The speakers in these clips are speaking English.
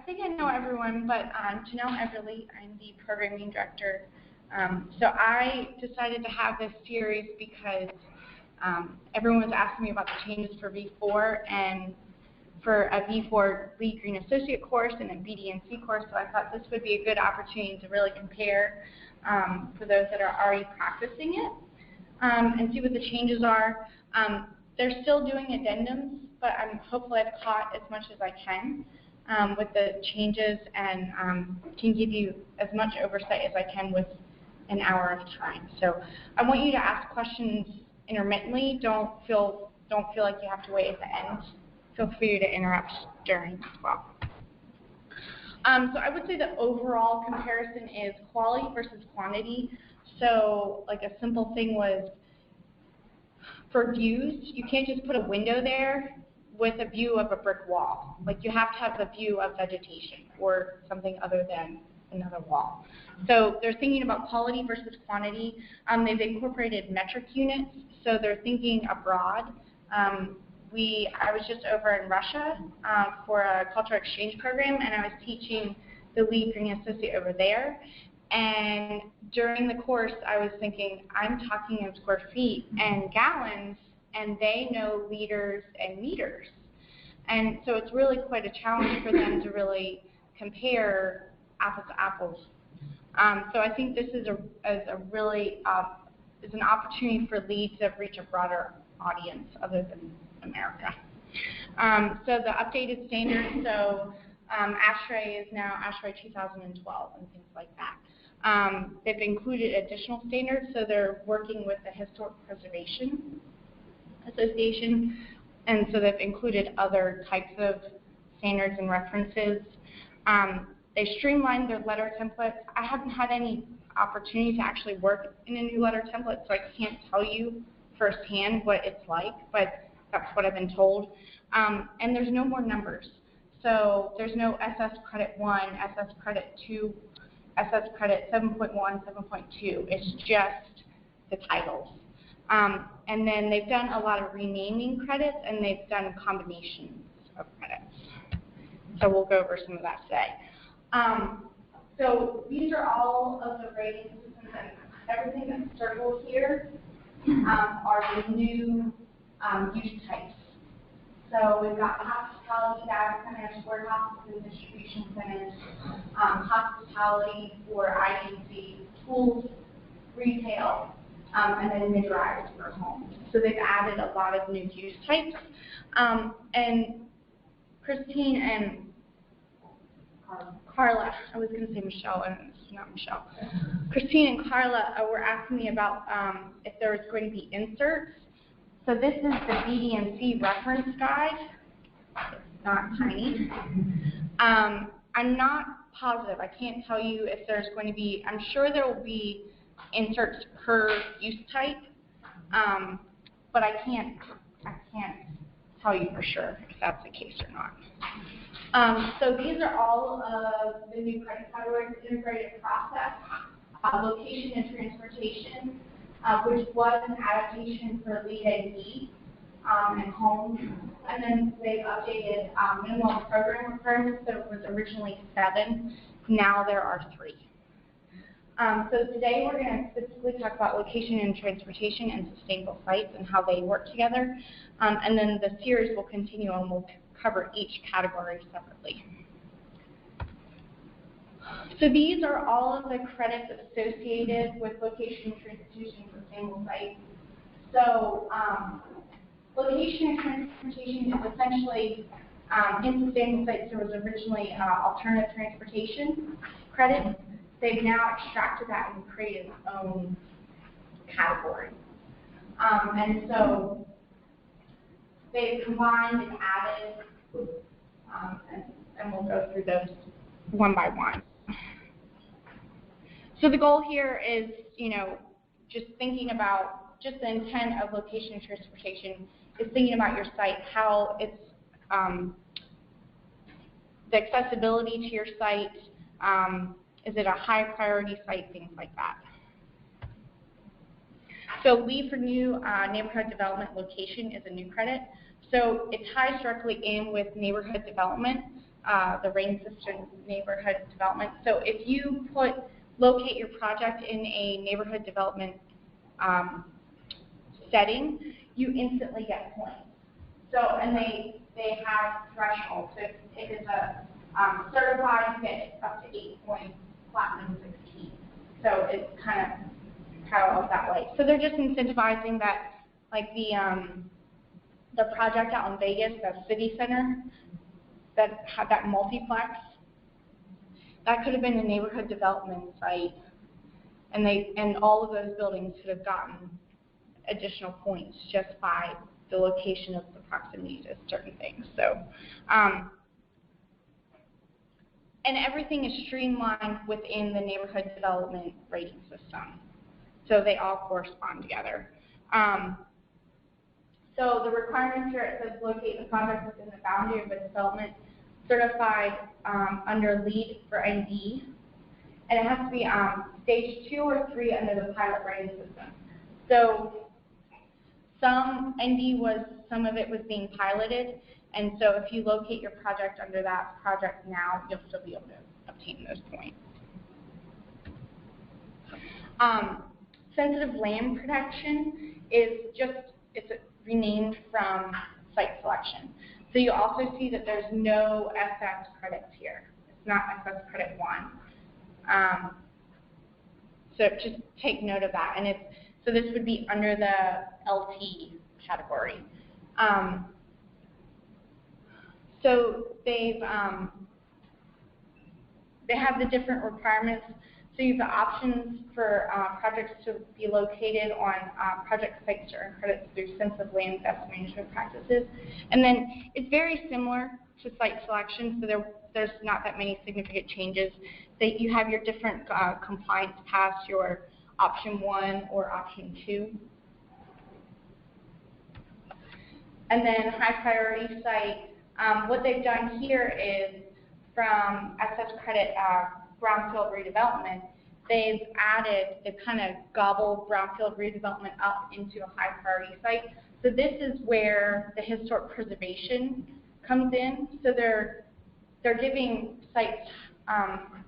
think I know everyone, but Janelle Everly, I'm the programming director. So I decided to have this series because everyone was asking me about the changes for V4 and for a V4 LEED Green Associate course and a BD+C course, so I thought this would be a good opportunity to really compare for those that are already practicing it and see what the changes are. They're still doing addendums, but hopefully I've caught as much as I can with the changes and can give you as much oversight as I can with an hour of time. So I want you to ask questions intermittently. Don't feel like you have to wait at the end. Feel free to interrupt during as well. So I would say the overall comparison is quality versus quantity. So like a simple thing was for views, you can't just put a window there with a view of a brick wall. Like you have to have the view of vegetation or something other than another wall. So they're thinking about quality versus quantity. They've incorporated metric units, so they're thinking abroad. I was just over in Russia for a cultural exchange program, and I was teaching the LEED Green Associate over there. And during the course, I was thinking, I'm talking in square feet and gallons, and they know liters and meters. And so it's really quite a challenge for them to really compare apples to apples. So I think this is is an opportunity for LEED to reach a broader audience other than America. So the updated standards, so ASHRAE is now ASHRAE 2012 and things like that. They've included additional standards, so they're working with the Historic Preservation Association, and so they've included other types of standards and references. They streamlined their letter templates. I haven't had any opportunity to actually work in a new letter template, so I can't tell you firsthand what it's like, but that's what I've been told. And there's no more numbers. So there's no SS Credit 1, SS Credit 2, SS Credit 7.1, 7.2. It's just the titles. And then they've done a lot of renaming credits, and they've done combinations of credits. So we'll go over some of that today. So these are all of the rating systems. Everything that's circled here are the new use types. So we've got hospitality data centers, warehouses and distribution centers, hospitality for IDC, schools, retail, and then mid-rise for homes. So they've added a lot of new use types. And Christine and Carla, I was going to say Michelle, and it's not Michelle. Christine and Carla were asking me about if there was going to be inserts. So this is the BD+C reference guide. It's not tiny. I'm not positive. I can't tell you if there's going to be. I'm sure there will be inserts per use type, but I can't tell you for sure if that's the case or not. So these are all of the new credit categories: integrated process, location and transportation, which was an adaptation for LEED AD and homes, and then they've updated minimum program requirements. So it was originally 7, now there are 3. So today we're going to specifically talk about location and transportation and sustainable sites and how they work together, and then the series will continue and we'll cover each category separately. So these are all of the credits associated with location and transportation and sustainable sites. So location and transportation is essentially, in sustainable sites there was originally alternative transportation credits. They've now extracted that and created its own category. And so they've combined and added, and we'll go through those one by one. So the goal here is, just thinking about just the intent of location and transportation is thinking about your site, how it's the accessibility to your site, is it a high priority site, things like that. So LEED for new neighborhood development location is a new credit. So it ties directly in with neighborhood development. the rain system neighborhood development. So if you locate your project in a neighborhood development setting, you instantly get points. So, and they have thresholds. So if it's a certified, you get up to 8 points, platinum 16. So it's kind of parallels that way. So they're just incentivizing that, like the project out in Vegas, that city center, that had that multiplex, that could have been a neighborhood development site, and all of those buildings could have gotten additional points just by the location of the proximity to certain things. So, and everything is streamlined within the neighborhood development rating system. So they all correspond together. So the requirements here, it says locate the project within the boundary of a development certified under LEED for ND, and it has to be stage 2 or 3 under the pilot rating system. So some of it was being piloted, and so if you locate your project under that project now, you'll still be able to obtain those points. Sensitive land protection is it's renamed from site selection. So you also see that there's no SS credits here. It's not SS credit 1. So just take note of that. And so this would be under the LT category. So they have the different requirements. So you have the options for projects to be located on project sites to earn credits through sensitive land best management practices. And then it's very similar to site selection, so there's not that many significant changes. That you have your different compliance paths, your option 1 or option 2. And then high priority site, what they've done here is from SS credit brownfield redevelopment, they've kind of gobbled brownfield redevelopment up into a high priority site. So this is where the historic preservation comes in. So they're giving sites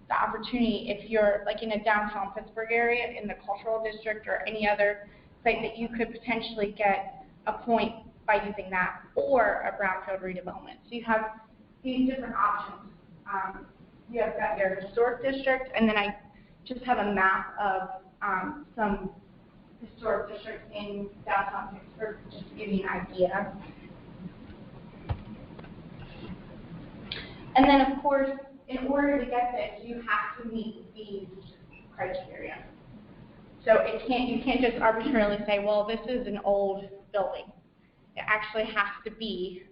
the opportunity, if you're like in a downtown Pittsburgh area, in the cultural district or any other site, that you could potentially get a point by using that, or a brownfield redevelopment. So you have these different options. You have got your historic district, and then I just have a map of some historic districts in downtown Pittsburgh, just to give you an idea. And then, of course, in order to get this, you have to meet these criteria. So you can't just arbitrarily say, well, this is an old building. It actually has to be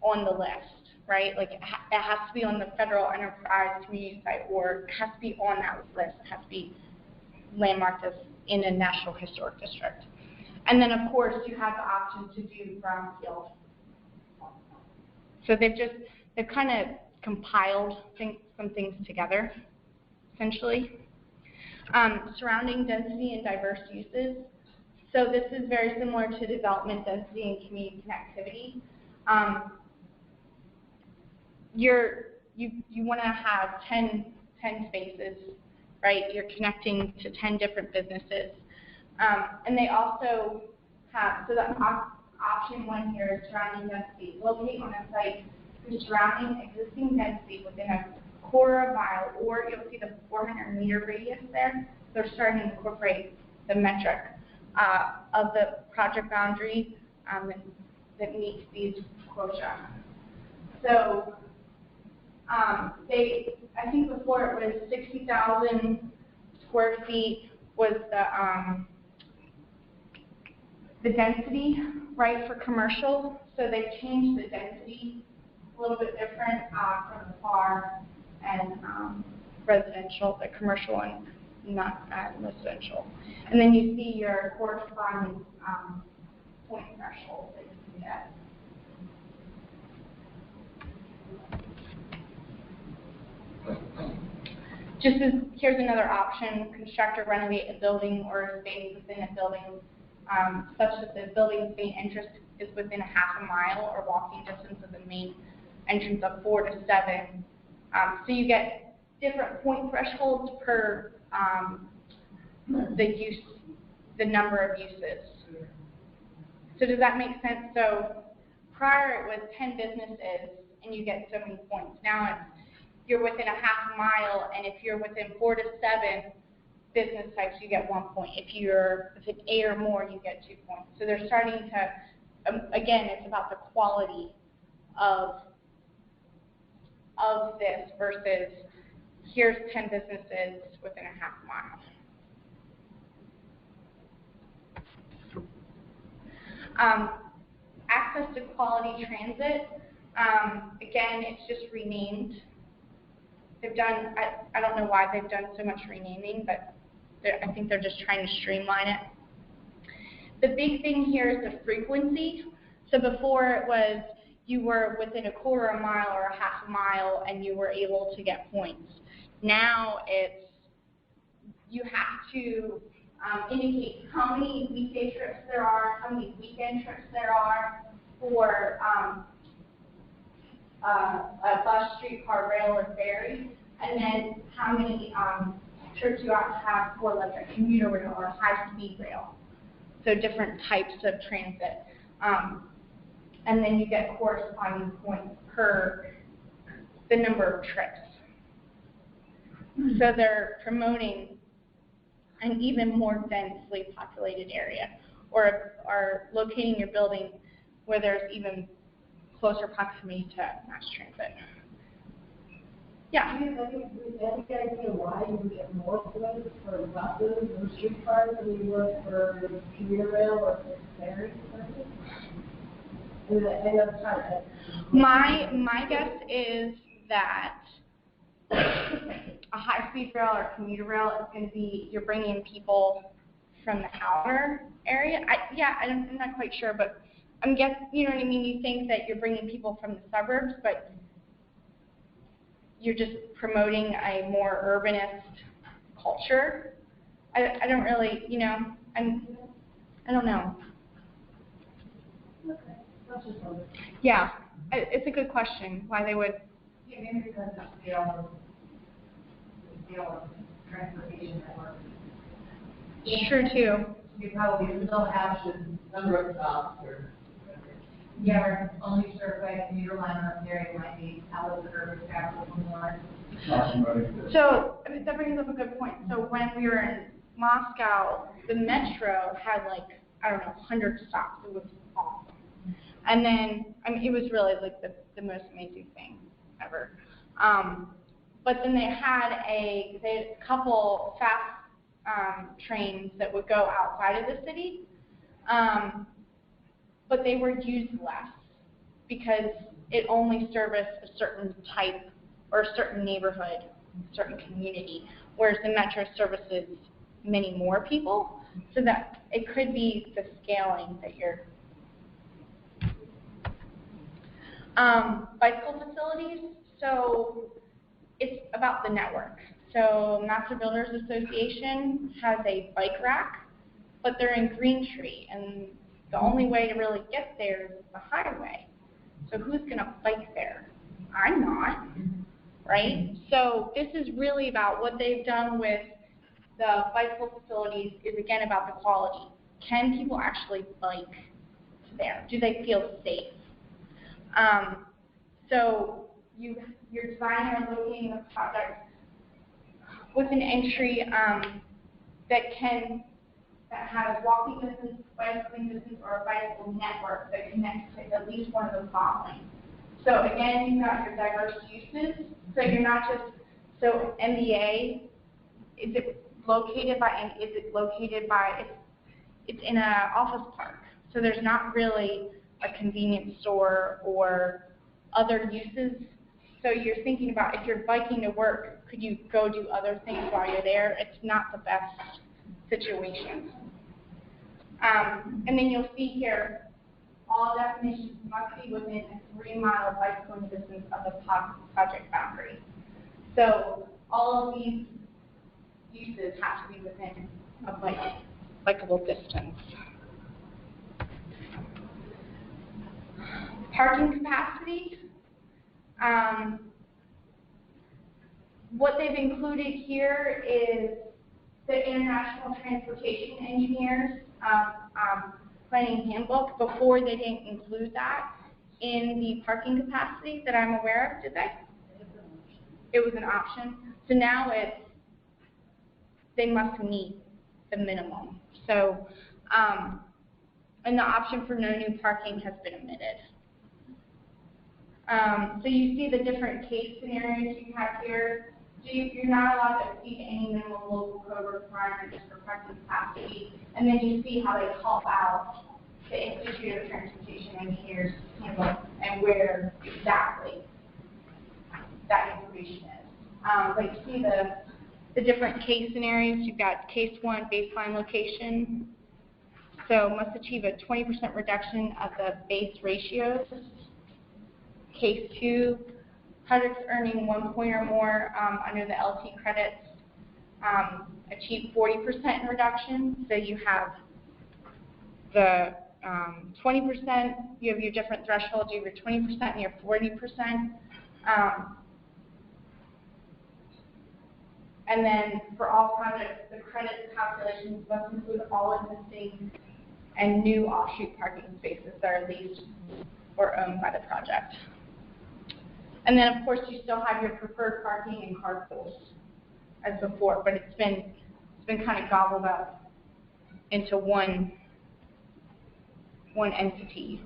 on the list, right? Like it has to be on the federal enterprise community site, or it has to be on that list. It has to be landmarked as in a National Historic District. And then, of course, you have the option to do brownfield. So they've kind of compiled some things together, essentially. Surrounding density and diverse uses. So this is very similar to development density and community connectivity. You want to have 10 spaces, right? You're connecting to 10 different businesses. And they also have, so the option 1 here is surrounding density. Locate on a site whose surrounding existing density within a quarter of a mile, or you'll see the 400-meter radius there. They're starting to incorporate the metric of the project boundary that meets these quota. So I think before it was 60,000 square feet was the density, right, for commercial. So they've changed the density a little bit different from the FAR and residential, the commercial and not residential. And then you see your corresponding point threshold that you can get. Here's another option: construct or renovate a building or a space within a building such that the building's main interest is within a half a mile or walking distance of the main entrance of 4 to 7. So you get different point thresholds per the number of uses. So does that make sense? So prior it was 10 businesses and you get so many points. Now it's you're within a half mile, and if you're within 4 to 7 business types, you get 1 point. If you're within 8 or more, you get 2 points. So they're starting to, again, it's about the quality of this versus here's 10 businesses within a half mile. Access to quality transit, again, it's just renamed. They've done, I don't know why they've done so much renaming, but I think they're just trying to streamline it. The big thing here is the frequency. So before it was you were within a quarter of a mile or a half a mile and you were able to get points. Now it's you have to indicate how many weekday trips there are, how many weekend trips there are for a bus, streetcar, rail, or ferry, and then how many trips you ought to have for like a commuter rail or high-speed rail. So different types of transit. And then you get corresponding points per the number of trips. So they're promoting an even more densely populated area, or locating your building where there's even closer proximity to mass transit. Yeah. Do you have any idea why you get more points for buses or streetcars than you would for commuter rail or ferry service? My guess is that a high-speed rail or commuter rail is going to be you're bringing people from the outer area. I'm not quite sure, but I'm guessing, you know what I mean? You think that you're bringing people from the suburbs, but you're just promoting a more urbanist culture. I don't really, you know, I don't know. Okay, that's just one. Yeah, it's a good question, why they would. Yeah, maybe because of the scale of transportation network. True, too. You probably still have the number of stops or. Yeah, only served by a commuter line up there, you might be out of the urban capital more. So, that brings up a good point. So when we were in Moscow, the metro had like, I don't know, 100 stops. It was awesome. And then, I mean, it was really like the most amazing thing ever. But then they had a couple fast trains that would go outside of the city. But they were used less because it only serviced a certain type or a certain neighborhood, a certain community, whereas the metro services many more people, so that it could be the scaling that you're. Bicycle facilities, so it's about the network. So Master Builders Association has a bike rack, but they're in Green Tree, and the only way to really get there is the highway. So who's going to bike there? I'm not, right? So this is really about what they've done with the bicycle facilities is, again, about the quality. Can people actually bike there? Do they feel safe? So your designer locating the project with an entry that has walking distance, bicycling distance, or a bicycle network that connects to at least one of the following. So again, you've got your diverse uses. So you're not just, so MBA, is it located by, it's in an office park. So there's not really a convenience store or other uses. So you're thinking about if you're biking to work, could you go do other things while you're there? It's not the best situation. And then you'll see here, all definitions must be within a 3-mile bicycling distance of the project boundary. So all of these uses have to be within a bikeable distance. Parking capacity. What they've included here is the International Transportation Engineers Planning Handbook. Before, they didn't include that in the parking capacity that I'm aware of, did they? It was an option. So now it's, they must meet the minimum. So, and the option for no new parking has been omitted. So you see the different case scenarios you have here. So you're not allowed to exceed any minimum local code requirements for parking capacity. And then you see how they call out the Institute of Transportation Engineers handbook and where exactly that information is. But you see the different case scenarios. You've got case 1, baseline location. So must achieve a 20% reduction of the base ratios. Case 2, projects earning 1 point or more under the LT credits achieve 40% in reduction. So you have the 20%, you have your different thresholds, you have your 20% and your 40%. And then for all projects, the credit calculations must include all existing and new offshoot parking spaces that are leased or owned by the project. And then, of course, you still have your preferred parking and carpools as before, but it's been kind of gobbled up into one entity.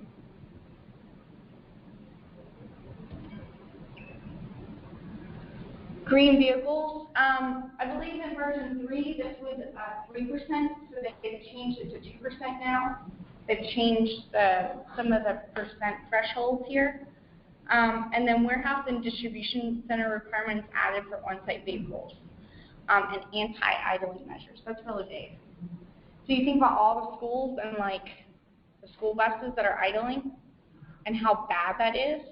Green vehicles, I believe in version 3, this was 3%, so they've changed it to 2% now. They've changed some of the percent thresholds here. And then warehouse and distribution center requirements added for on-site vehicles and anti-idling measures. That's really big. So you think about all the schools and like the school buses that are idling and how bad that is.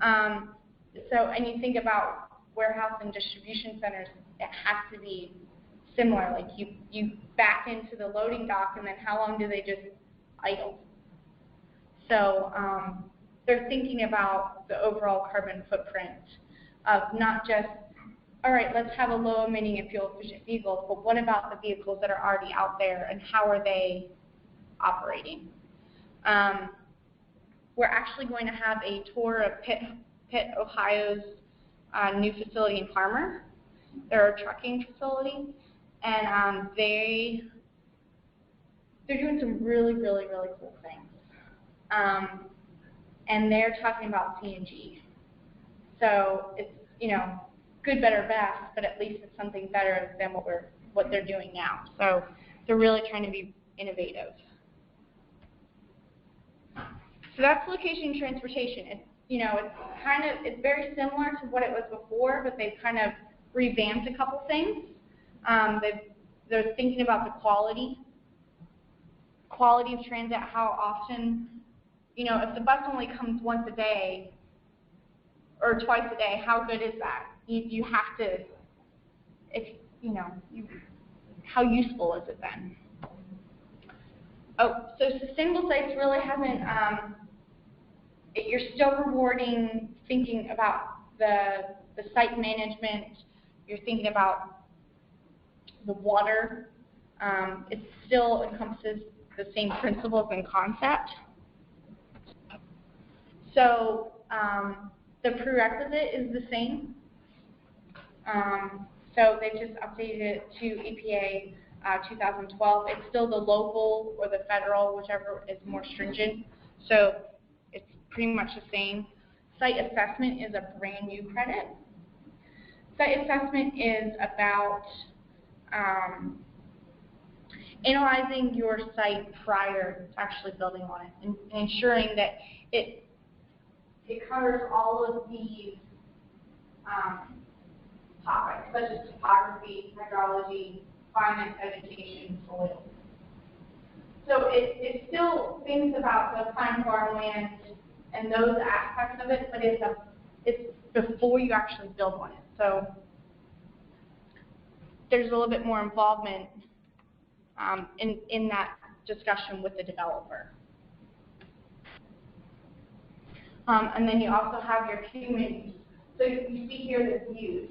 And you think about warehouse and distribution centers, it has to be similar. Like you back into the loading dock and then how long do they just idle? So they're thinking about the overall carbon footprint of not just, all right, let's have a low emitting and fuel efficient vehicles, but what about the vehicles that are already out there and how are they operating? We're actually going to have a tour of Pitt, Ohio's new facility in Farmer. They're a trucking facility, and they're doing some really, really, really cool things. And they're talking about CNG. So it's, you know, good, better, best, but at least it's something better than what they're doing now. So they're really trying to be innovative. So that's location transportation. It's, you know, it's very similar to what it was before, but they've kind of revamped a couple things. They're thinking about the quality of transit, how often, you know, if the bus only comes once a day or twice a day, how good is that? You have to, you know, how useful is it then? Oh, so sustainable sites really haven't, you're still rewarding thinking about the site management, you're thinking about the water, it still encompasses the same principles and concept. So the prerequisite is the same. So they just updated it to EPA 2012. It's still the local or the federal, whichever is more stringent. So it's pretty much the same. Site assessment is a brand new credit. Site assessment is about analyzing your site prior to actually building on it and ensuring that it covers all of these topics, such as topography, hydrology, climate, vegetation, soil. So it still thinks about the climate of our land and those aspects of it, but it's before you actually build on it. So there's a little bit more involvement in that discussion with the developer. And then you also have your human use. So you see here the views.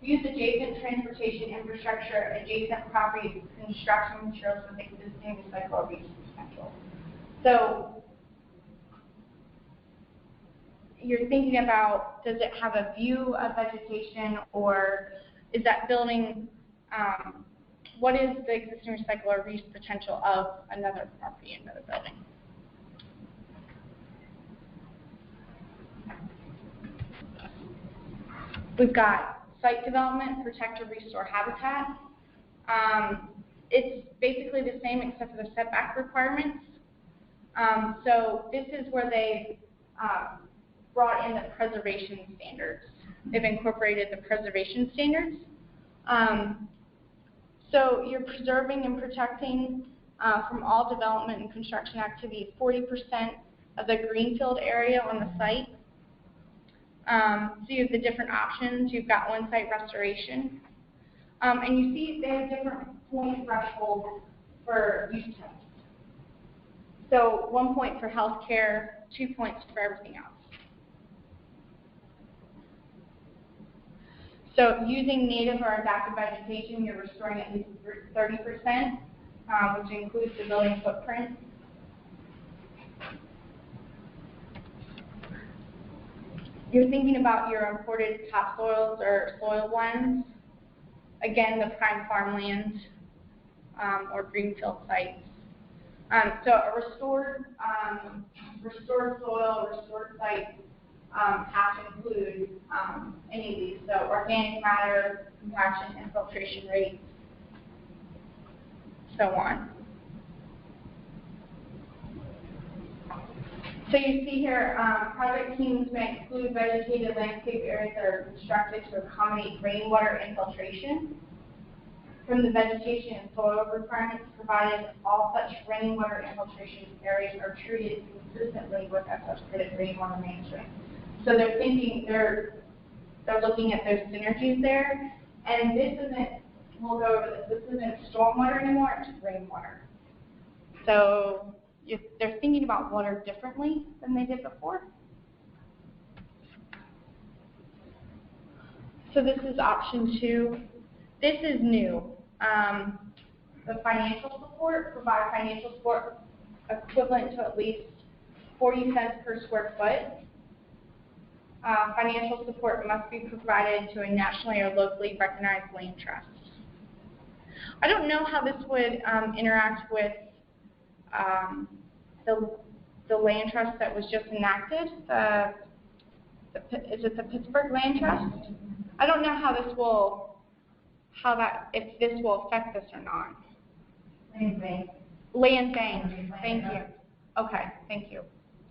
Views adjacent transportation infrastructure, adjacent properties, construction materials with existing recyclable reuse potential. So you're thinking about, does it have a view of vegetation, or is that building, what is the existing recycle or reuse potential of another property, another building? We've got site development, protect or restore habitat. It's basically the same except for the setback requirements. So this is where they brought in the preservation standards. They've incorporated the preservation standards. So you're preserving and protecting from all development and construction activity 40% of the greenfield area on the site. So you have the different options. You've got on-site restoration. And you see they have different point thresholds for use types. So 1 point for healthcare, 2 points for everything else. So using native or adaptive vegetation, you're restoring at least 30%, which includes the building footprint. You're thinking about your imported topsoils or soil blends. Again, the prime farmland or greenfield sites. So a restored soil, restored site have to include any of these. So organic matter, compaction, infiltration rates, so on. So you see here, project teams may include vegetated landscape areas that are constructed to accommodate rainwater infiltration. From the vegetation and soil requirements provided, all such rainwater infiltration areas are treated consistently with SS-credit rainwater management. So they're thinking, they're looking at those synergies there, and this isn't, we'll go over this isn't stormwater anymore, it's rainwater. So they're thinking about water differently than they did before. So this is option 2. This is new. The financial support, provide financial support equivalent to at least 40 cents per square foot. Financial support must be provided to a nationally or locally recognized land trust. I don't know how this would interact with the land trust that was just enacted. Is it the Pittsburgh Land Trust? I don't know how this will, if this will affect this or not. Land bank. Land bank. Thank you. Okay, thank you.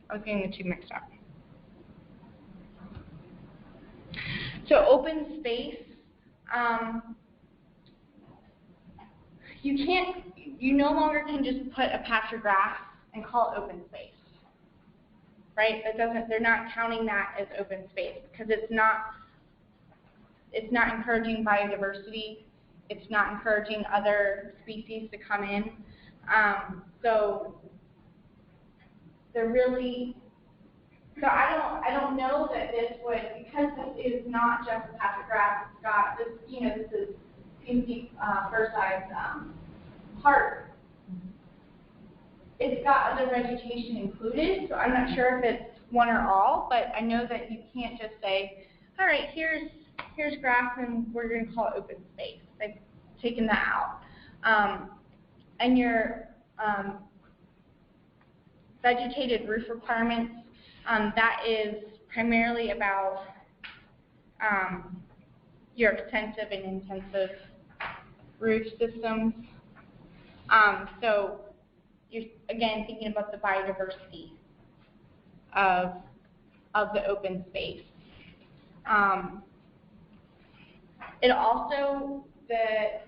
I was getting the two mixed up. So open space. You no longer can just put a patch of grass and call it open space, right? They're not counting that as open space because it's not encouraging biodiversity. It's not encouraging other species to come in. So they're really, so I don't know that this would, because this is not just a patch of grass, it's got this, this is PMC fur-sized park. It's got other vegetation included, so I'm not sure if it's one or all, but I know that you can't just say, all right, here's grass and we're going to call it open space. They've taken that out. And your vegetated roof requirements, that is primarily about your extensive and intensive roof systems. So you're, again, thinking about the biodiversity of the open space. It also, the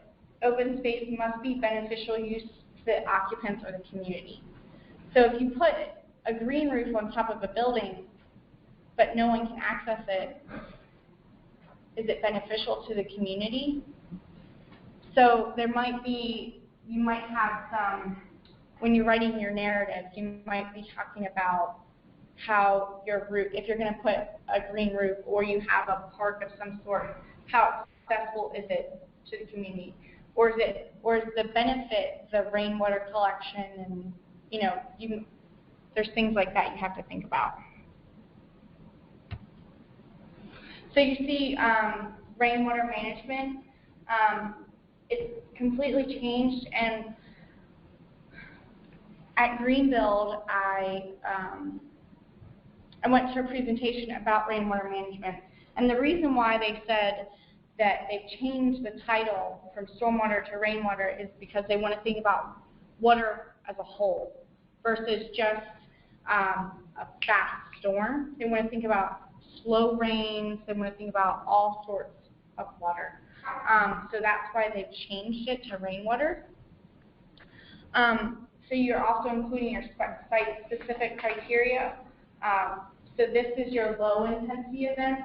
open space must be beneficial use to the occupants or the community. So if you put a green roof on top of a building, but no one can access it, is it beneficial to the community? So there might be, you might have some, when you're writing your narrative, you might be talking about how your roof, if you're going to put a green roof or you have a park of some sort, how accessible is it to the community? Or is the benefit the rainwater collection, and there's things like that you have to think about. So you see rainwater management, it's completely changed, and at Greenbuild I went to a presentation about rainwater management, and the reason why they said that they've changed the title from stormwater to rainwater is because they want to think about water as a whole versus just a fast storm. They want to think about slow rains. They want to think about all sorts of water. So that's why they've changed it to rainwater. So you're also including your site-specific criteria. So this is your low-intensity events.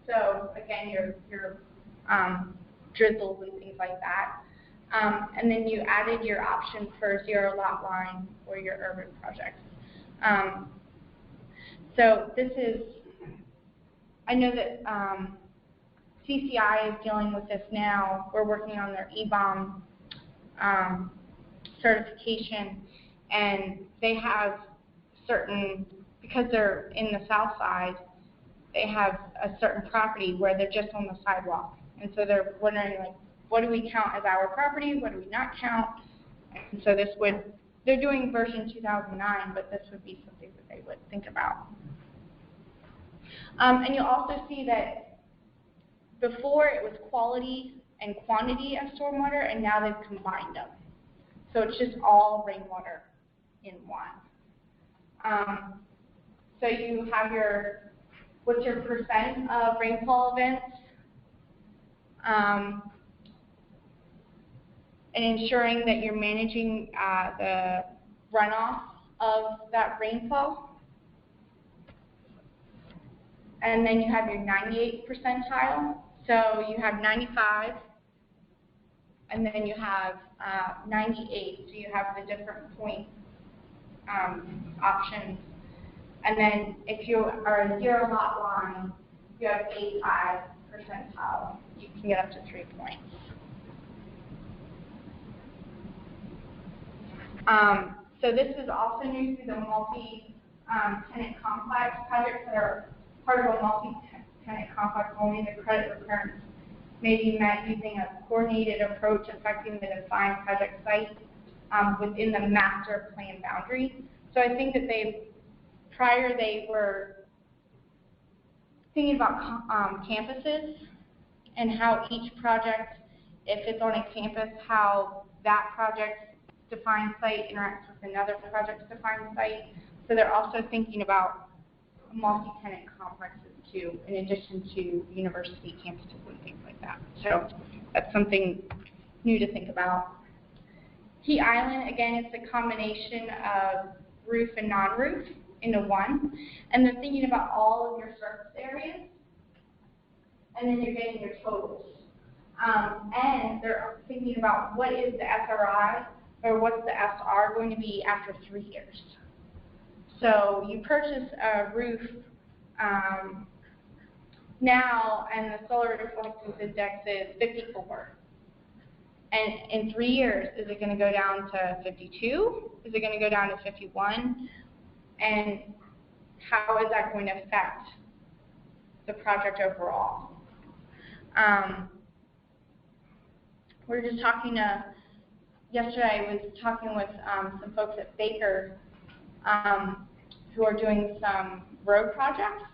So again, your drizzles and things like that. And then you added your option for zero lot line or your urban projects. So this is, I know that CCI is dealing with this now. We're working on their EBOM certification, and they have certain, because they're in the south side, they have a certain property where they're just on the sidewalk. And so they're wondering, like, what do we count as our property? What do we not count? And so this would, they're doing version 2009, but this would be something that they would think about. And you'll also see that before it was quality and quantity of stormwater, and now they've combined them. So it's just all rainwater in one. So you have your, what's your percent of rainfall events, and ensuring that you're managing the runoff of that rainfall. And then you have your 98th percentile. So you have 95, and then you have 98. So you have the different point options. And then if you are a zero lot line, you have 85 percentile. You can get up to 3 points. So this is also new to the multi-tenant complex projects that are part of a multi-tenant complex. Only the credit requirements may be met using a coordinated approach affecting the defined project site within the master plan boundary. So I think that prior they were thinking about campuses and how each project, if it's on a campus, how that project's defined site interacts with another project's defined site. So they're also thinking about multi-tenant complexes too, in addition to university campuses and things like that. So that's something new to think about. Key Island, again, it's a combination of roof and non-roof into one. And they're thinking about all of your surface areas, and then you're getting your totals. And they're thinking about what is the SRI, or what's the SR going to be after 3 years. So you purchase a roof now, and the solar reflectance index is 54. And in 3 years, is it going to go down to 52? Is it going to go down to 51? And how is that going to affect the project overall? We were just talking yesterday I was talking with some folks at Baker who are doing some road projects,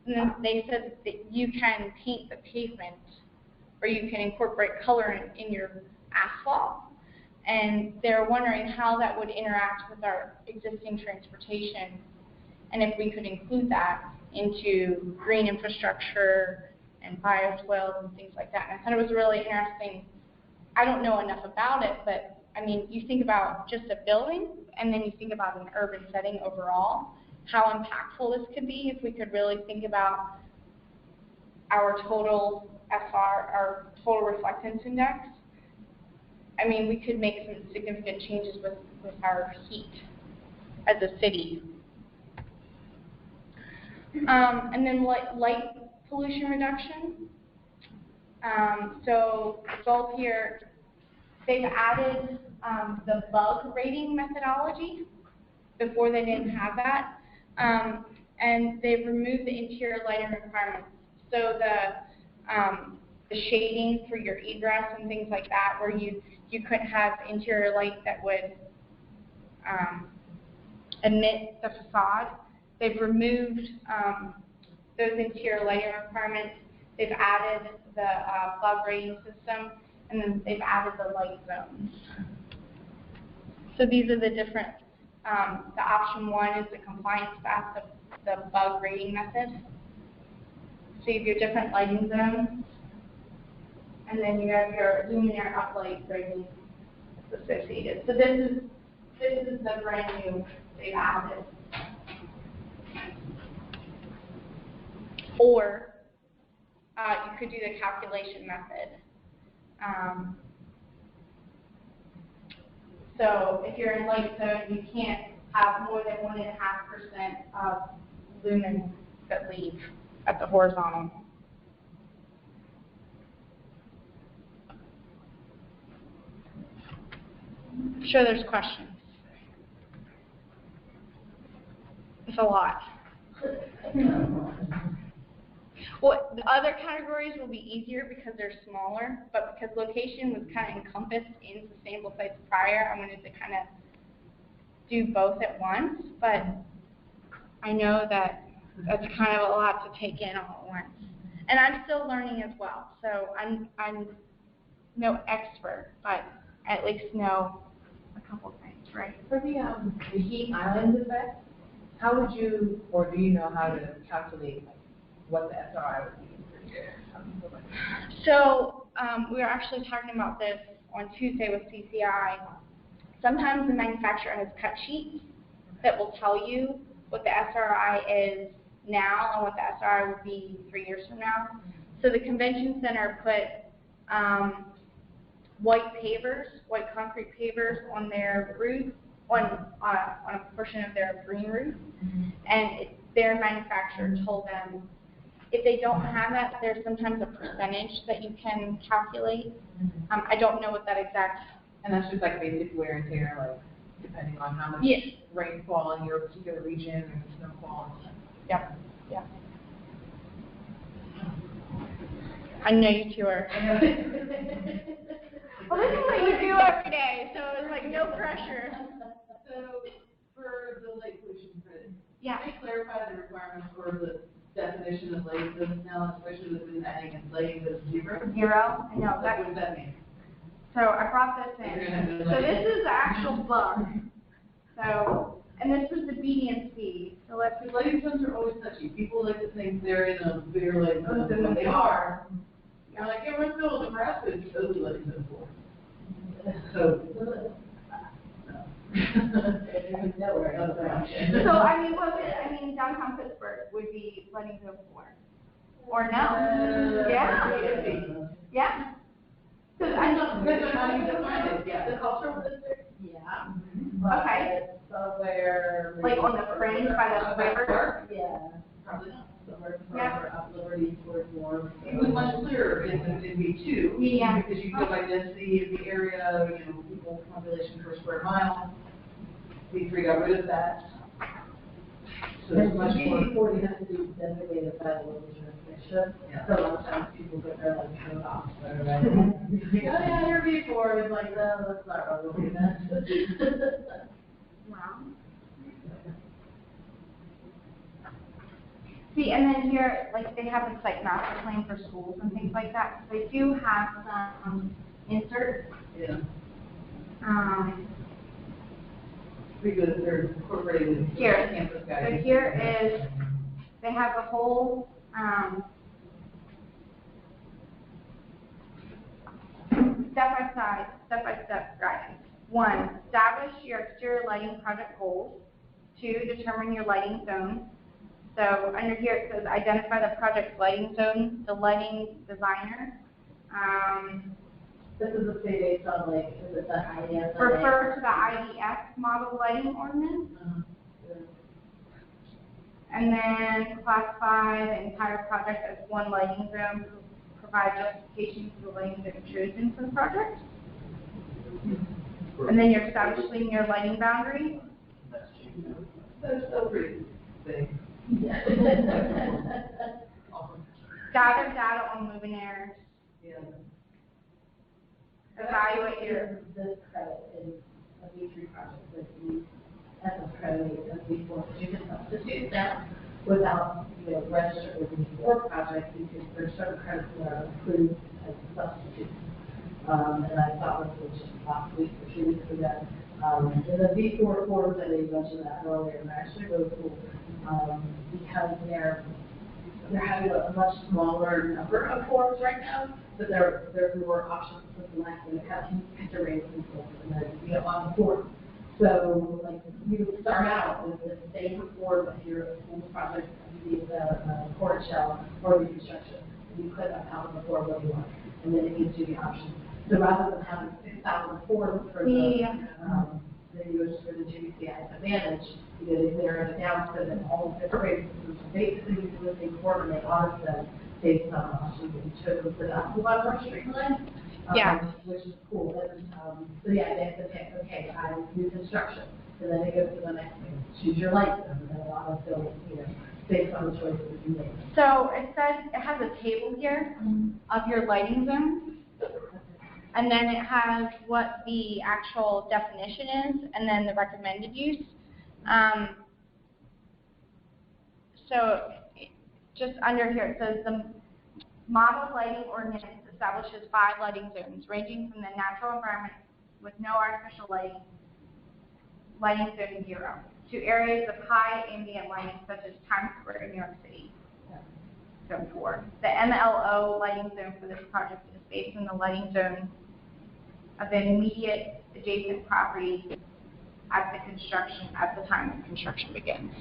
and then they said that you can paint the pavement, or you can incorporate color in your asphalt, and they're wondering how that would interact with our existing transportation, and if we could include that into green infrastructure and bioswales and things like that. And I thought it was really interesting. I don't know enough about it, but I mean, you think about just a building, and then you think about an urban setting overall, how impactful this could be if we could really think about our total SR, our total reflectance index. I mean, we could make some significant changes with our heat as a city. And then light pollution reduction. So both here, they've added the bug rating methodology. Before they didn't have that. And they've removed the interior lighting requirements. So the shading for your egress and things like that, where you couldn't have interior light that would emit the facade. They've removed those interior lighting requirements. They've added the bug rating system, and then they've added the light zones. So these are the different, the option one is the compliance path, the bug rating method. So you have your different lighting zones, and then you have your luminaire uplight rating associated. So this is the brand new they've added. Or you could do the calculation method. So if you're in light zone, you can't have more than 1.5% of lumens that leave at the horizontal. I'm sure there's questions. It's a lot. Well, the other categories will be easier because they're smaller, but because location was kind of encompassed in sustainable sites prior, I wanted to kind of do both at once, but I know that that's kind of a lot to take in all at once. And I'm still learning as well, so I'm no expert, but I at least know a couple things, right? For the heat island effect, how would you, or do you know how to calculate what the SRI would be? So we were actually talking about this on Tuesday with CCI. Sometimes the manufacturer has cut sheets that will tell you what the SRI is now and what the SRI will be 3 years from now. So the convention center put white concrete pavers on their roof, on a portion of their green roof, and their manufacturer told them if they don't have that, there's sometimes a percentage that you can calculate. I don't know what that exact. And that's just like basic wear and tear, like depending on how much rainfall in your particular region and snowfall. Yep. Yep. I know you two are. Well, this is what you do every day, so it's like no pressure. So for the light pollution credit, Yeah. can I clarify the requirements for the definition of light zones now, especially with adding in lighting zone 0? 0? I know. What does that mean? So I brought this in. So this is the actual bug. So, and this is the BD+C. So let's Because lighting zones are always touchy. People like to think they're in a bigger lighting zone than what they are. You're like, yeah, we're still in Nebraska, it's totally lighting zone 4. So. So I mean, downtown Pittsburgh would be lighting zone 4. Or no? Yeah. Yeah. Because I know, that's how you define it, yeah. The cultural district? Yeah. Okay. Somewhere. Like on the fringe by the river? Yeah. Probably not. Somewhere Yeah. up Liberty towards more. It was much clearer in B2. Yeah. Because you go by density of the area, people, population per square mile. B3 got rid of that. So it's much more. 40 has to be designated by the local transmission. Yeah. So a lot of times people get their like turned off. Right? Oh yeah, you're B4. It's like, no, that's not really that. Wow. See, and then here, like, they have this, like, master plan for schools and things like that. So they do have some inserts. Yeah. Because they're incorporated into Here. campus So guidance. here is, they have the whole, step-by-step guidance. 1, establish your exterior lighting project goals. 2, determine your lighting zones. So under here it says identify the project's lighting zone, the lighting designer. This is a state based on like, is it the IDS? Refer to the IDS model lighting ordinance. And then classify the entire project as one lighting zone, provide justification for the lighting zone chosen for the project. And then you're establishing your lighting boundary. That's so pretty big. Gather data on luminaires. Yeah. Evaluate your. This credit is a V3 project with the essence credit and V4, but you can substitute that without, register with the V4 project, because there's certain credits that are approved as substitutes. And I saw this was just last week or 2 weeks ago. And the V4 forms, and you mentioned that earlier, and they're actually really cool, because they're having a much smaller number of forms right now, but there's more options to select, and you can raise people, and then, on the form. So, like, you would start out with the same form of your school project, be the court shell or reconstruction. You click out the form what you want, and then it gives you the options. So rather than having 6,000 forms for then you go for the GBCI Advantage, they narrow it down so that all the different races basically use the same form, and they honor them based on the options that you chose. So that's a lot more streamlined. Which is cool. And, so yeah, they have to pick, okay, I do construction, and then it goes to the next thing. Choose your license, and a lot of those, based on the choices you make. So it says, it has a table here of your lighting zones. And then it has what the actual definition is, and then the recommended use. So just under here, it says the model lighting ordinance establishes 5 lighting zones, ranging from the natural environment with no artificial lighting zone 0, to areas of high ambient lighting, such as Times Square in New York City, zone 4. The MLO lighting zone for this project is based on the lighting zone of the immediate adjacent property at the time of construction begins.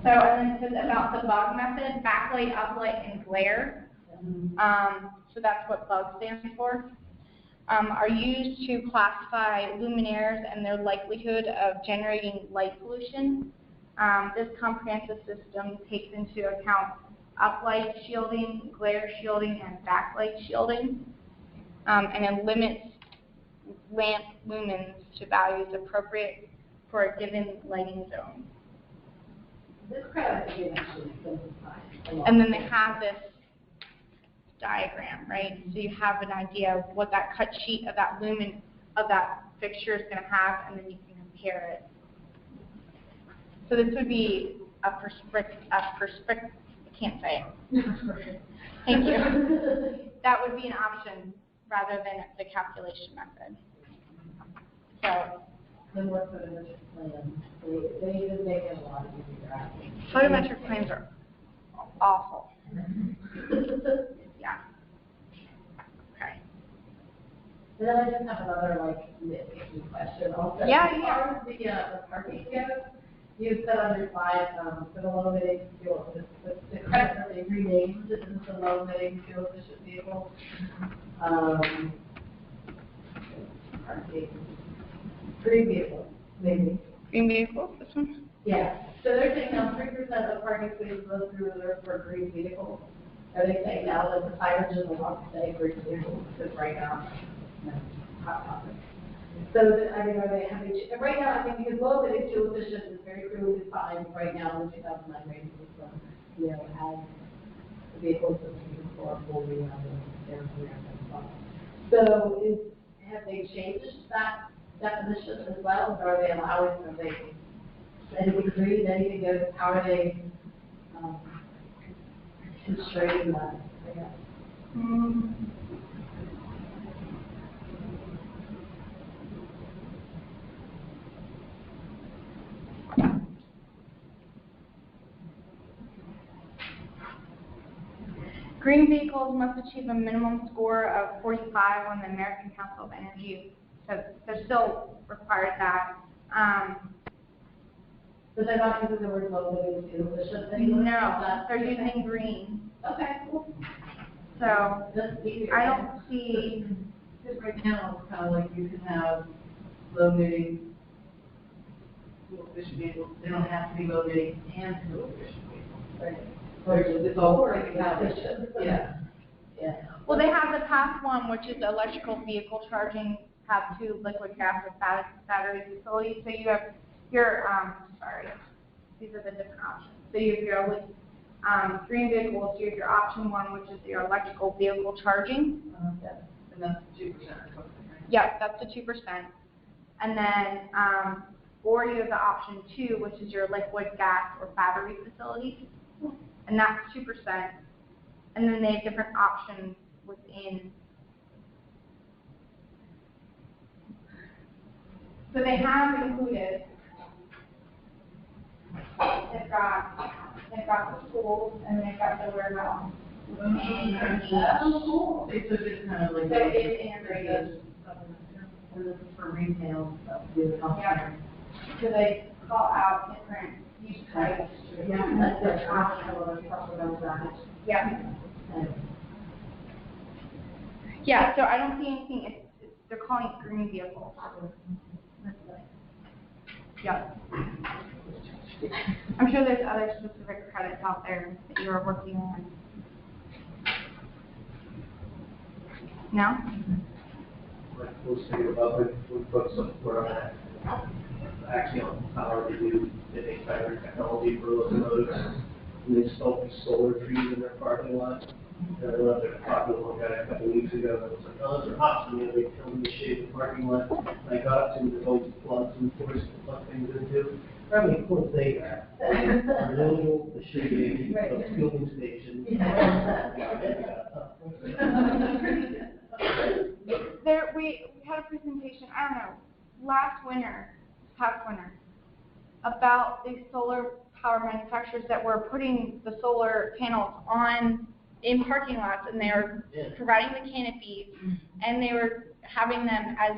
So, and then it says about the bug method, backlight, uplight, and glare. So that's what bug stands for. Are used to classify luminaires and their likelihood of generating light pollution. This comprehensive system takes into account uplight shielding, glare shielding, and backlight shielding, and it limits lamp lumens to values appropriate for a given lighting zone. This credit is actually simplified. And then they have this diagram, right? So you have an idea of what that cut sheet of that lumen of that fixture is going to have, and then you can compare it. So this would be a perspective. I can't say it. Thank you. That would be an option rather than the calculation method. So. Then what's the photometric plan? They even make it a lot easier. Photometric plans are awful. Yeah. Okay. And then I just have another nitpicky question also. Yeah. As far as the parking goes, you said on your slide for the low emitting fuel, the credit that they renamed it into the low emitting fuel efficient vehicle. Green vehicles, maybe. Green vehicles, this one? Yeah. So they're saying now 3% of parking spaces must be reserved for green vehicles. Are they saying now that the hydrogen will not say green vehicles, because right now, hot topic. So, are they having, right now, I think because low emitting fuel efficient is very clearly defined right now in the 2009 rating system, as vehicles that are used for fully air and stuff. So, have they changed that definition as well, or are they allowing, anything green, anything goes, how are they constraining that, I guess? Green vehicles must achieve a minimum score of 45 on the American Council of Energy. So they're still required that. But they're not using the word low emitting fuel efficient anymore? No, they're using green. Okay, cool. So I don't see. Because right now, it's kind of like you can have low emitting fuel efficient vehicles, they don't have to be located and fuel efficient vehicles. Right. It's all efficient. Yeah. Yeah. Well, they have the path one, which is electrical vehicle charging, path two, liquid gas or battery facilities. So you have your, these are the different options. So you have your green vehicles, you have your option one, which is your electrical vehicle charging. Yeah. And that's 2%. Right? Yeah, that's the 2%. And then, or you have the option two, which is your liquid gas or battery facilities. And that's 2%. And then they have different options within. So they have included, they've got the schools and they've got the warehouse. Oh, cool. It's just kind of like. So it's integrated. For retail stuff, do Yeah. So they call out different use types. Yeah, that's their optional stuff about that. Yeah. Yeah, so I don't see anything, they're calling it green vehicles. Yeah. I'm sure there's other specific credits out there that you're working on. No? We'll see about it, we put some for Axiom Power to do the battery technology for locomotives. And they installed these solar trees in their parking lot. And I left it talking to one guy a couple of weeks ago, and I was like, oh, those are awesome, you know, they tell me to shade the parking lot. And I got up to them, there's always plugs and force to plug things into. How many cool they are? Renewable, the shading, the fueling station. We had a presentation, I don't know, past winter, about these solar power manufacturers that were putting the solar panels in parking lots, and they were providing the canopies, and they were having them as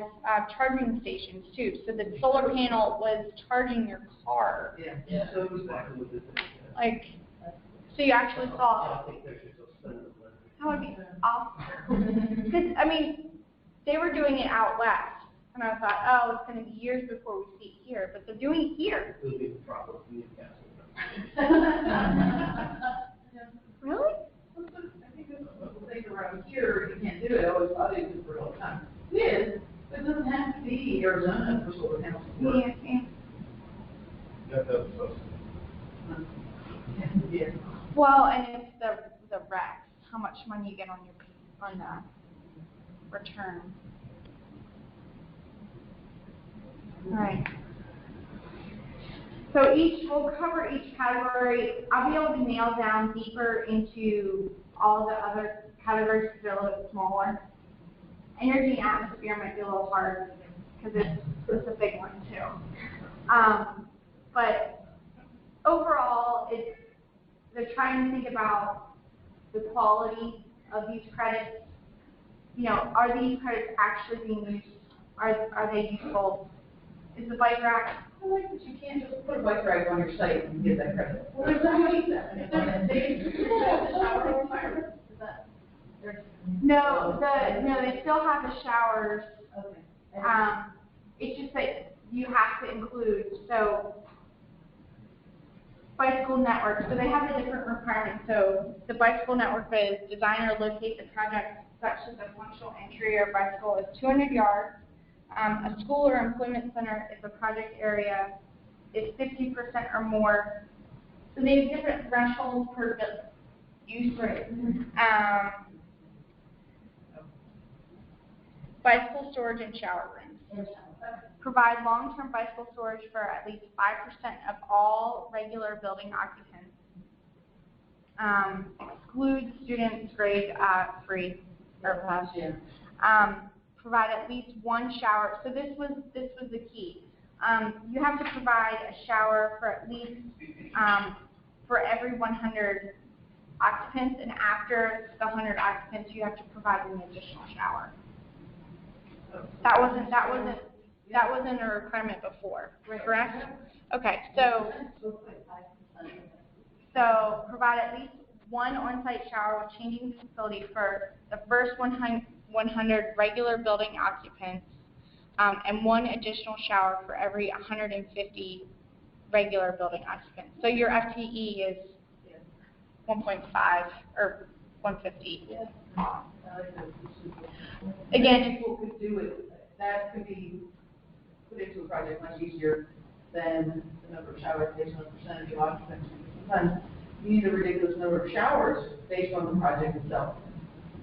charging stations too. So the solar panel was charging your car. Yeah, so it was exactly what this is. Like, so you actually saw. I think there's just a That would be awesome. Because, I mean, they were doing it out west, and I thought, oh, it's going to be years before we see it here, but they're doing it here. It'll be the problem with Newcastle. Really? I think that's the thing around here, you can't do it, I always thought it was for a long time. It is, but it doesn't have to be Arizona for solar panels to work. Yeah. Yeah. Well, and it's the REX, how much money you get on the return. All right. So we'll cover each category. I'll be able to nail down deeper into all the other categories because they're a little bit smaller. Energy and atmosphere might be a little hard because it's a big one too. But overall, they're trying to think about the quality of these credits. You know, are these credits actually being used? Are they useful? Is the bike rack? I like that you can't just put a bike rack on your site and get that credit. Well, there's no need that. No, they still have the showers. Okay. It's just that you have to include, so bicycle network, so they have a different requirement. So the bicycle network is design or locate the project such that the functional entry or bicycle is 200 yards. A school or employment center if the project area is 50% or more. So they have different thresholds per use rate. Bicycle storage and shower rooms. Provide long-term bicycle storage for at least 5% of all regular building occupants. Exclude students grade free or plus. Provide at least one shower. So this was the key. You have to provide a shower for at least for every 100 occupants, and after the 100 occupants, you have to provide an additional shower. That wasn't a requirement before, correct? Okay, so provide at least one on-site shower with changing facility for the first 100 regular building occupants, and one additional shower for every 150 regular building occupants. So your FTE is 1.5 or 150. Yeah. Again, People could do it, that could be put into a project much easier than the number of showers based on the percentage of occupants. Sometimes you need a ridiculous number of showers based on the project itself.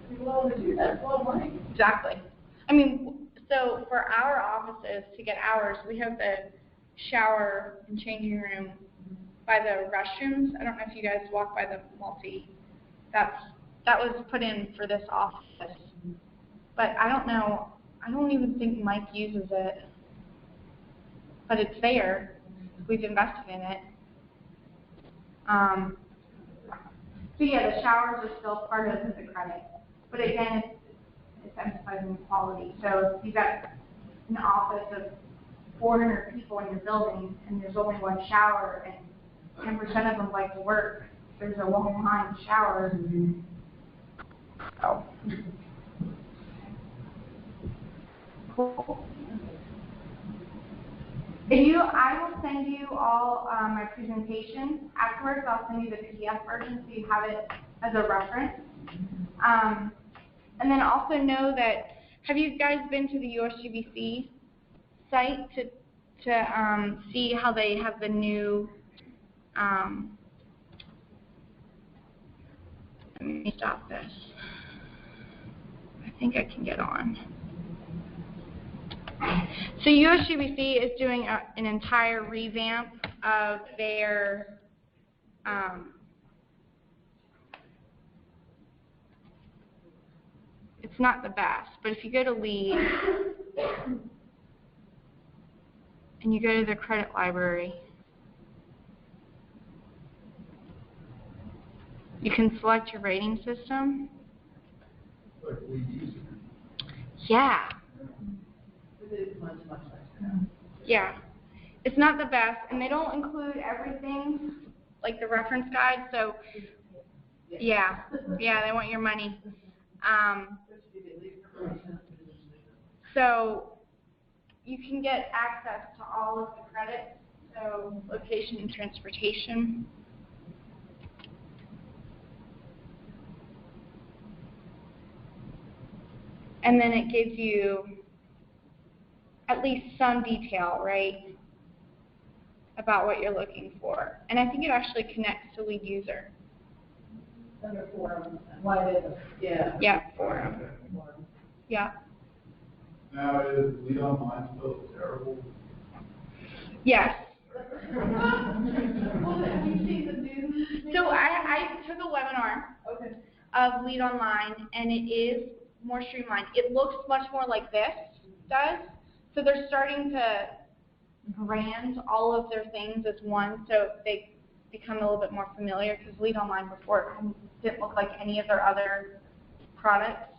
People don't want to do that, it's a lot of money. exactly. I mean, so for our offices to get hours, we have the shower and changing room by the restrooms. I don't know if you guys walk by the multi. That was put in for this office. But I don't know, I don't even think Mike uses it. But it's there. We've invested in it. So yeah, the showers are still part of the credit. But again, it's emphasizing quality. So if you've got an office of 400 people in your building and there's only one shower and 10% of them like to work, there's a long line of showers. Oh. Cool. I will send you all my presentation. Afterwards, I'll send you the PDF version so you have it as a reference. And then also know that, have you guys been to the USGBC site to see how they have the new, let me stop this. I think I can get on. So USGBC is doing an entire revamp of their it's not the best, but if you go to LEED and you go to the credit library, you can select your rating system. Like LEED user. Yeah. It's much nicer. Yeah, it's not the best, and they don't include everything, like the reference guide, so, yeah, they want your money. So, you can get access to all of the credits, so location and transportation. And then it gives you at least some detail, right, about what you're looking for. And I think it actually connects to LEED user. Under forum, why it is. Yeah. Yeah, forum. Yeah. Now, is LEED Online still terrible? Yes. Well, have you seen the news? So I took a webinar Okay. of LEED Online, and it is more streamlined. It looks much more like this does. So they're starting to brand all of their things as one, so they become a little bit more familiar, because LEED Online before didn't look like any of their other products.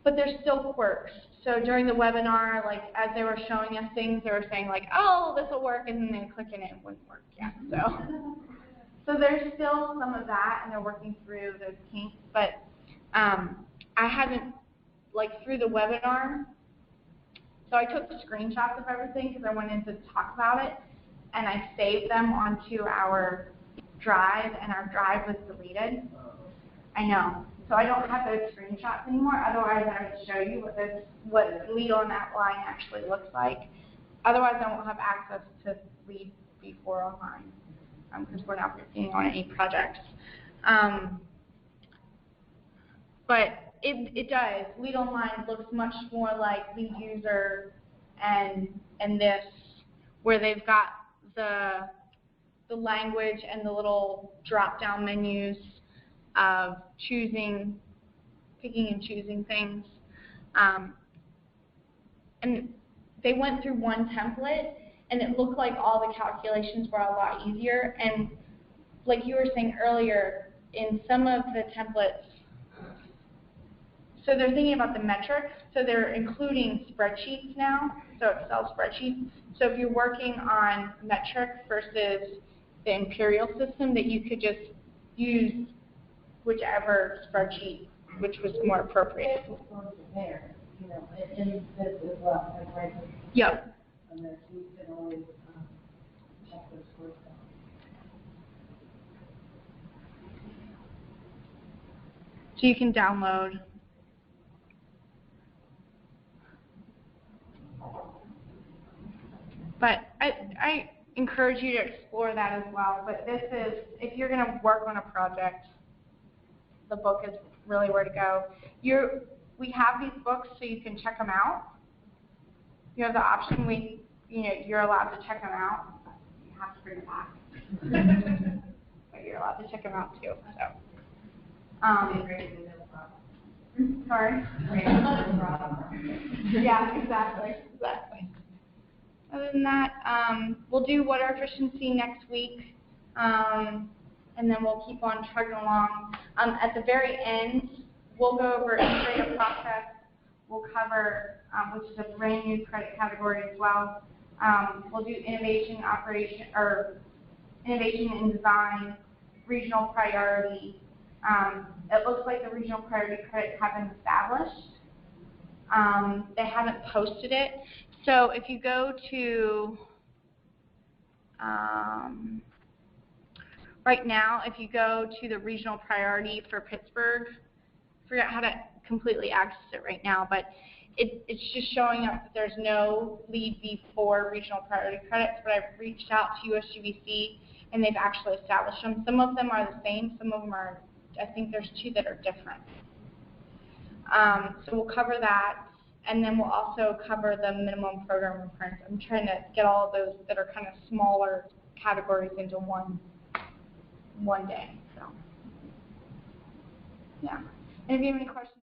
But there's still quirks. So during the webinar, like as they were showing us things, they were saying like, oh, this will work, and then they click in it, it wouldn't work yet. So there's still some of that, and they're working through those kinks. But I haven't, like through the webinar, so I took screenshots of everything because I wanted to talk about it, and I saved them onto our drive, and our drive was deleted. I know. So I don't have those screenshots anymore. Otherwise, I would show you what LEED on that line actually looks like. Otherwise, I won't have access to LEED before online because we're not working on any projects. But it does. LEED Online looks much more like LEED user and this, where they've got the language and the little drop-down menus of picking and choosing things. And they went through one template, and it looked like all the calculations were a lot easier. And like you were saying earlier, in some of the templates, so they're thinking about the metrics, so they're including spreadsheets now, so Excel spreadsheets. So if you're working on metrics versus the imperial system, that you could just use whichever spreadsheet, which was more appropriate. There, you know, in this as well, like right. Yep. on there, so you can always, check those scores out. So you can download. But I encourage you to explore that as well. But this is, if you're going to work on a project, the book is really where to go. We have these books so you can check them out. You have the option, you're allowed to check them out. You have to bring it back. But you're allowed to check them out too. So. Sorry? Yeah, exactly. Other than that, we'll do water efficiency next week, and then we'll keep on chugging along. At the very end, we'll go over Integrative Process. We'll cover, which is a brand new credit category as well. We'll do innovation and design, regional priority. It looks like the regional priority credits have been established. They haven't posted it. So if you go to, right now, if you go to the regional priority for Pittsburgh, I forgot how to completely access it right now, but it's just showing up that there's no LEED B4 regional priority credits, but I've reached out to USGBC and they've actually established them. Some of them are the same, some of them are, I think there's 2 that are different. So we'll cover that. And then we'll also cover the minimum program requirements. I'm trying to get all of those that are kind of smaller categories into one day. So, yeah. And if you have any questions,